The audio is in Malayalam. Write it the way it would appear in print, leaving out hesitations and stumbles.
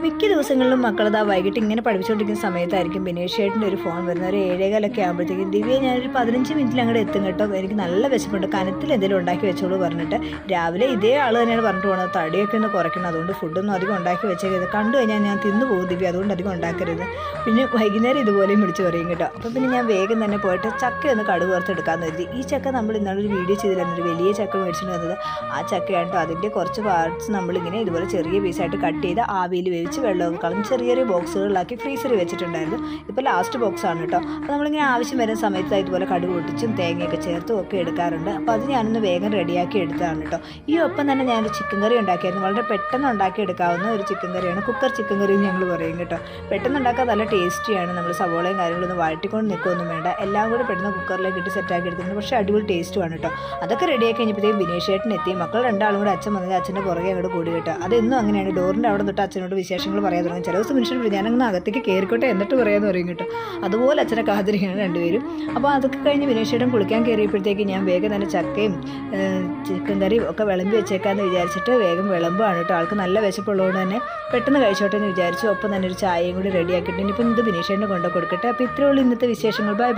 മിക്ക ദിവസങ്ങളിലും മക്കളത് വൈകിട്ട് ഇങ്ങനെ പഠിപ്പിച്ചുകൊണ്ടിരിക്കുന്ന സമയത്തായിരിക്കും ബിനേഷ് ചേട്ടൻ്റെ ഒരു ഫോൺ വരുന്നത്. ഒരു 7:15 ആകുമ്പോഴത്തേക്കും ദിവ്യ ഞാനൊരു 15 മിനിറ്റിൽ അങ്ങോട്ട് എത്തും കേട്ടോ, എനിക്ക് നല്ല വിശപ്പുണ്ട്, കനത്തിൽ എന്തെങ്കിലും ഉണ്ടാക്കി വെച്ചോളൂ പറഞ്ഞിട്ട്. രാവിലെ ഇതേ ആൾ തന്നെയാണ് പറഞ്ഞിട്ട് പോകുന്നത്, തടിയൊക്കെ ഒന്ന് കുറയ്ക്കണം, അതുകൊണ്ട് ഫുഡൊന്നും അധികം ഉണ്ടാക്കി വെച്ചേക്കരുത്, കണ്ടു കഴിഞ്ഞാൽ ഞാൻ തിന്നു പോകും ദിവ്യ, അതുകൊണ്ട് അധികം ഉണ്ടാക്കരുത്. പിന്നെ വൈകുന്നേരം ഇതുപോലെയും വിളിച്ച് പറയും കേട്ടോ. അപ്പോൾ പിന്നെ ഞാൻ വേഗം തന്നെ പോയിട്ട് ചക്ക ഒന്ന് കടുക് വറുത്തെടുക്കാമെന്ന് കരുതി. ഈ ചക്ക നമ്മൾ ഇന്നാളൊരു വീഡിയോ ചെയ്തില്ലായിരുന്നു, ഒരു വലിയ ചക്ക മേടിച്ചിട്ട് വന്നത്. ആ ചക്കയാണ് കേട്ടോ. അതിൻ്റെ കുറച്ച് പാർട്സ് നമ്മളിങ്ങനെ ഇതുപോലെ ചെറിയ പീസായിട്ട് കട്ട് ചെയ്ത് ആവിയിൽ വേവിച്ച് വെള്ളമൊക്കെ കളഞ്ഞ് ചെറിയ ചെറിയ ബോക്സുകളിലാക്കി ഫ്രീസറിൽ വെച്ചിട്ടുണ്ടായിരുന്നു. ഇപ്പോൾ ലാസ്റ്റ് ബോക്സാണ് കേട്ടോ. അപ്പോൾ നമ്മളിങ്ങനെ ആവശ്യം വരുന്ന സമയത്ത് ഇതുപോലെ കടുക് പൊട്ടിച്ചും തേങ്ങയൊക്കെ ചേർത്തും ഒക്കെ എടുക്കാറുണ്ട്. അപ്പോൾ അത് ഞാനൊന്ന് വേഗം റെഡിയാക്കി എടുത്തതാണ് കേട്ടോ. ഈ ഒപ്പം തന്നെ ഞാനൊരു ചിക്കൻ കറി ഉണ്ടാക്കിയായിരുന്നു. വളരെ പെട്ടെന്ന് ഉണ്ടാക്കി എടുക്കാവുന്ന ഒരു ചിക്കൻ കറിയാണ്, കുക്കർ ചിക്കൻ കറി എന്ന് ഞങ്ങൾ പറയും കേട്ടോ. പെട്ടെന്ന് ഉണ്ടാക്കാൻ നല്ല ടേസ്റ്റിയാണ്. നമ്മൾ സവോളയും കാര്യങ്ങളൊന്നും വഴറ്റിക്കൊണ്ട് നിൽക്കുകയൊന്നും വേണ്ട, എല്ലാം കൂടി പെട്ടെന്ന് കുക്കറിലേക്ക് ഇട്ട് സെറ്റാക്കി എടുത്തിട്ടുണ്ട്. പക്ഷേ അടിപൊളി ടേസ്റ്റുമാണ് കേട്ടോ. അതൊക്കെ റെഡിയാക്കി കഴിഞ്ഞപ്പോഴത്തേക്കും ബിനേഷ് ചേട്ടൻ എത്തി. മക്കൾ രണ്ടാളും കൂടെ അച്ഛൻ വന്നത് അച്ഛൻ്റെ പുറകെ അങ്ങോട്ട് കൂടി കേട്ടോ. അതെന്നും അങ്ങനെയാണ്, ഡോറിൻ്റെ അവിടെ തൊട്ട് അച്ഛനോട് വിശേഷങ്ങൾ പറയാൻ തുടങ്ങും. ചില ദിവസം മനുഷ്യർ ഞാനങ്ങനെ അകത്തേക്ക് കയറിക്കോട്ടെ എന്നിട്ട് പറയാമെന്ന് പറയും കേട്ടോ. അതുപോലെ അച്ഛനെ കാത്തിരിക്കുകയാണ് രണ്ടുപേരും. അപ്പോൾ അതൊക്കെ കഴിഞ്ഞ് ബിനേഷ് ചേട്ടൻ കുളിക്കാൻ കയറിയപ്പോഴത്തേക്ക് ഞാൻ വേഗം തന്നെ ചക്കയും ചിക്കൻ കറിയും ഒക്കെ വിളമ്പി വെച്ചേക്കാമെന്ന് വിചാരിച്ചിട്ട് വേഗം വിളമ്പാണ് കേട്ടോ. ആൾക്ക് നല്ല വിശപ്പുള്ളതുകൊണ്ട് തന്നെ പെട്ടെന്ന് കഴിച്ചോട്ടെ എന്ന് വിചാരിച്ചു. ഒപ്പം തന്നെ ഒരു ചായയും കൂടി റെഡിയാക്കിയിട്ട് ഇനിയിപ്പം ഇത് ബിനേഷ് ചേട്ടന് കൊണ്ടു കൊടുക്കട്ടെ. അപ്പോൾ ഇത്രയുള്ള ഇന്നത്തെ വിശേഷങ്ങൾ. Bye bye.